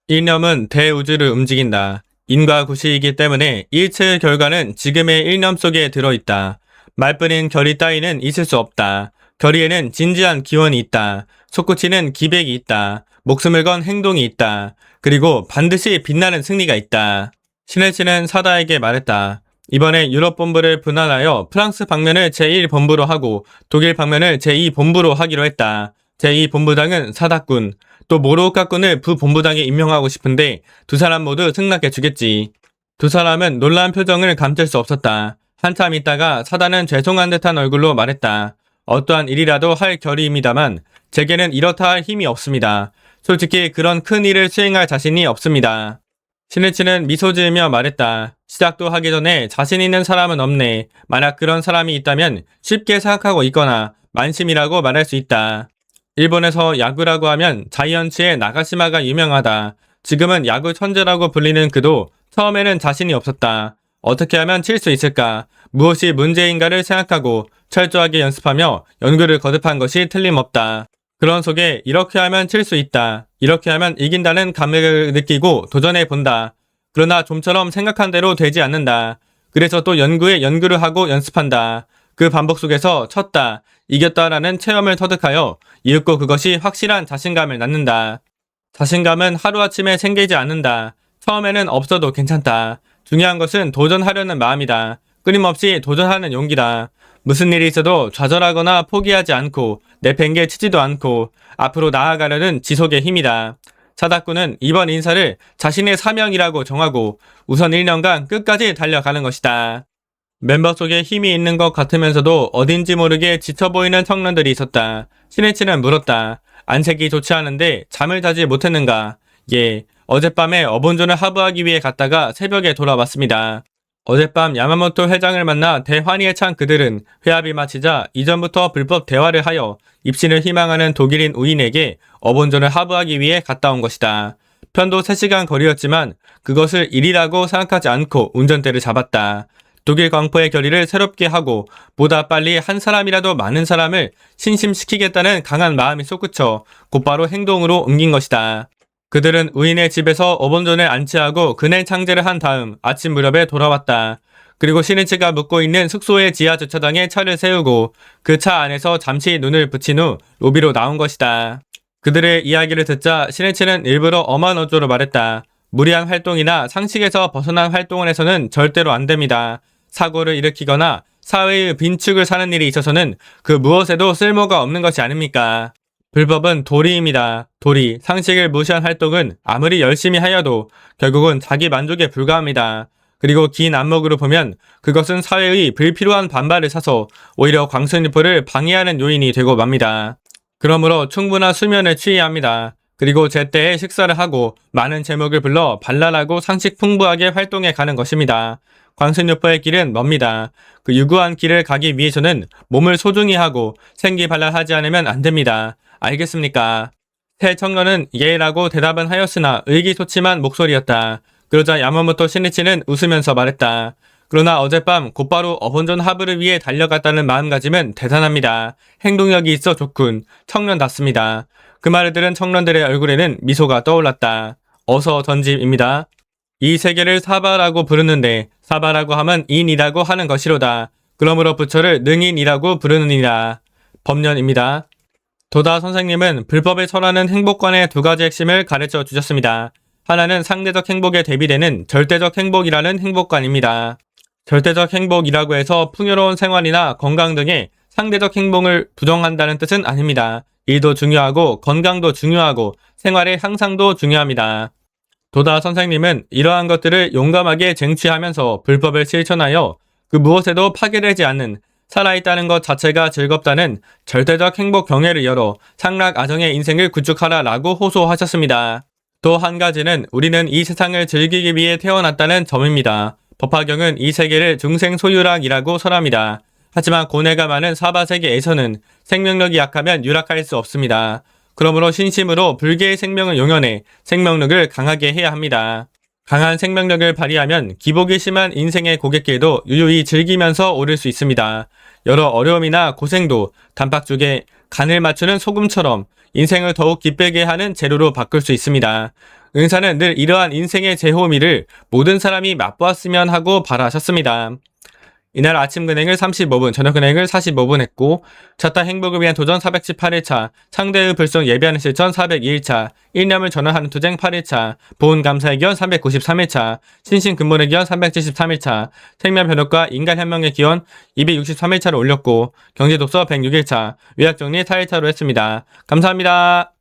일념은 대우주를 움직인다. 인과 구시이기 때문에 일체의 결과는 지금의 일념 속에 들어있다. 말뿐인 결의 따위는 있을 수 없다. 결의에는 진지한 기원이 있다. 솟구치는 기백이 있다. 목숨을 건 행동이 있다. 그리고 반드시 빛나는 승리가 있다. 신혜진은 사다에게 말했다. 이번에 유럽 본부를 분할하여 프랑스 방면을 제1본부로 하고 독일 방면을 제2본부로 하기로 했다. 제2본부장은 사다꾼, 또 모로오카꾼을 부본부장에 임명하고 싶은데 두 사람 모두 승낙해 주겠지. 두 사람은 놀란 표정을 감출 수 없었다. 한참 있다가 사다는 죄송한 듯한 얼굴로 말했다. 어떠한 일이라도 할 결의입니다만 제게는 이렇다 할 힘이 없습니다. 솔직히 그런 큰 일을 수행할 자신이 없습니다. 신혜치는 미소 지으며 말했다. 시작도 하기 전에 자신 있는 사람은 없네. 만약 그런 사람이 있다면 쉽게 생각하고 있거나 만심이라고 말할 수 있다. 일본에서 야구라고 하면 자이언츠의 나가시마가 유명하다. 지금은 야구 천재라고 불리는 그도 처음에는 자신이 없었다. 어떻게 하면 칠 수 있을까? 무엇이 문제인가를 생각하고 철저하게 연습하며 연구를 거듭한 것이 틀림없다. 그런 속에 이렇게 하면 칠 수 있다. 이렇게 하면 이긴다는 감각을 느끼고 도전해 본다. 그러나 좀처럼 생각한 대로 되지 않는다. 그래서 또 연구에 연구를 하고 연습한다. 그 반복 속에서 쳤다, 이겼다라는 체험을 터득하여 이윽고 그것이 확실한 자신감을 낳는다. 자신감은 하루아침에 생기지 않는다. 처음에는 없어도 괜찮다. 중요한 것은 도전하려는 마음이다. 끊임없이 도전하는 용기다. 무슨 일이 있어도 좌절하거나 포기하지 않고 내팽개 치지도 않고 앞으로 나아가려는 지속의 힘이다. 사다꾼은 이번 인사를 자신의 사명이라고 정하고 우선 1년간 끝까지 달려가는 것이다. 멤버 속에 힘이 있는 것 같으면서도 어딘지 모르게 지쳐 보이는 청년들이 있었다. 신혜치는 물었다. 안색이 좋지 않은데 잠을 자지 못했는가? 예, 어젯밤에 어본존을 하부하기 위해 갔다가 새벽에 돌아왔습니다. 어젯밤 야마모토 회장을 만나 대환희에 찬 그들은 회합이 마치자 이전부터 불법 대화를 하여 입신을 희망하는 독일인 우인에게 어본존을 하부하기 위해 갔다 온 것이다. 편도 3시간 거리였지만 그것을 일이라고 생각하지 않고 운전대를 잡았다. 독일 광포의 결의를 새롭게 하고 보다 빨리 한 사람이라도 많은 사람을 신심시키겠다는 강한 마음이 솟구쳐 곧바로 행동으로 옮긴 것이다. 그들은 우인의 집에서 어본존을 안치하고 근행 창제를 한 다음 아침 무렵에 돌아왔다. 그리고 신혜치가 묵고 있는 숙소의 지하 주차장에 차를 세우고 그 차 안에서 잠시 눈을 붙인 후 로비로 나온 것이다. 그들의 이야기를 듣자 신혜치는 일부러 엄한 어조로 말했다. 무리한 활동이나 상식에서 벗어난 활동을 해서는 절대로 안 됩니다. 사고를 일으키거나 사회의 빈축을 사는 일이 있어서는 그 무엇에도 쓸모가 없는 것이 아닙니까? 불법은 도리입니다. 도리, 상식을 무시한 활동은 아무리 열심히 하여도 결국은 자기 만족에 불과합니다. 그리고 긴 안목으로 보면 그것은 사회의 불필요한 반발을 사서 오히려 광선유포를 방해하는 요인이 되고 맙니다. 그러므로 충분한 수면을 취해야 합니다. 그리고 제때에 식사를 하고 많은 제목을 불러 발랄하고 상식 풍부하게 활동해 가는 것입니다. 광선유포의 길은 멉니다. 그 유구한 길을 가기 위해서는 몸을 소중히 하고 생기발랄하지 않으면 안 됩니다. 알겠습니까? 새 청년은 예라고 대답은 하였으나 의기소침한 목소리였다. 그러자 야마모토 신이치는 웃으면서 말했다. 그러나 어젯밤 곧바로 어본존 하부를 위해 달려갔다는 마음가짐은 대단합니다. 행동력이 있어 좋군. 청년답습니다. 그 말을 들은 청년들의 얼굴에는 미소가 떠올랐다. 어서 던짐입니다. 이 세계를 사바라고 부르는데 사바라고 하면 인이라고 하는 것이로다. 그러므로 부처를 능인이라고 부르느니라. 법년입니다. 도다 선생님은 불법에 설하는 행복관의 두 가지 핵심을 가르쳐 주셨습니다. 하나는 상대적 행복에 대비되는 절대적 행복이라는 행복관입니다. 절대적 행복이라고 해서 풍요로운 생활이나 건강 등의 상대적 행복을 부정한다는 뜻은 아닙니다. 일도 중요하고 건강도 중요하고 생활의 향상도 중요합니다. 도다 선생님은 이러한 것들을 용감하게 쟁취하면서 불법을 실천하여 그 무엇에도 파괴되지 않는 살아있다는 것 자체가 즐겁다는 절대적 행복 경애를 열어 상락아정의 인생을 구축하라 라고 호소하셨습니다. 또 한 가지는 우리는 이 세상을 즐기기 위해 태어났다는 점입니다. 법화경은 이 세계를 중생 소유락이라고 설합니다. 하지만 고뇌가 많은 사바세계에서는 생명력이 약하면 유락할 수 없습니다. 그러므로 신심으로 불개의 생명을 용연해 생명력을 강하게 해야 합니다. 강한 생명력을 발휘하면 기복이 심한 인생의 고갯길도 유유히 즐기면서 오를 수 있습니다. 여러 어려움이나 고생도 단팥죽에 간을 맞추는 소금처럼 인생을 더욱 기쁘게 하는 재료로 바꿀 수 있습니다. 은사는 늘 이러한 인생의 제호미를 모든 사람이 맛보았으면 하고 바라셨습니다. 이날 아침 근행을 35분, 저녁 근행을 45분 했고, 자타 행복을 위한 도전 418일차, 상대의 불성 예비하는 실천 402일차, 일념을 전환하는 투쟁 8일차, 보훈 감사의 기원 393일차, 신신 근본의 기원 373일차, 생명 변혁과 인간 혁명의 기원 263일차를 올렸고, 경제 독서 106일차, 요약 정리 4일차로 했습니다. 감사합니다.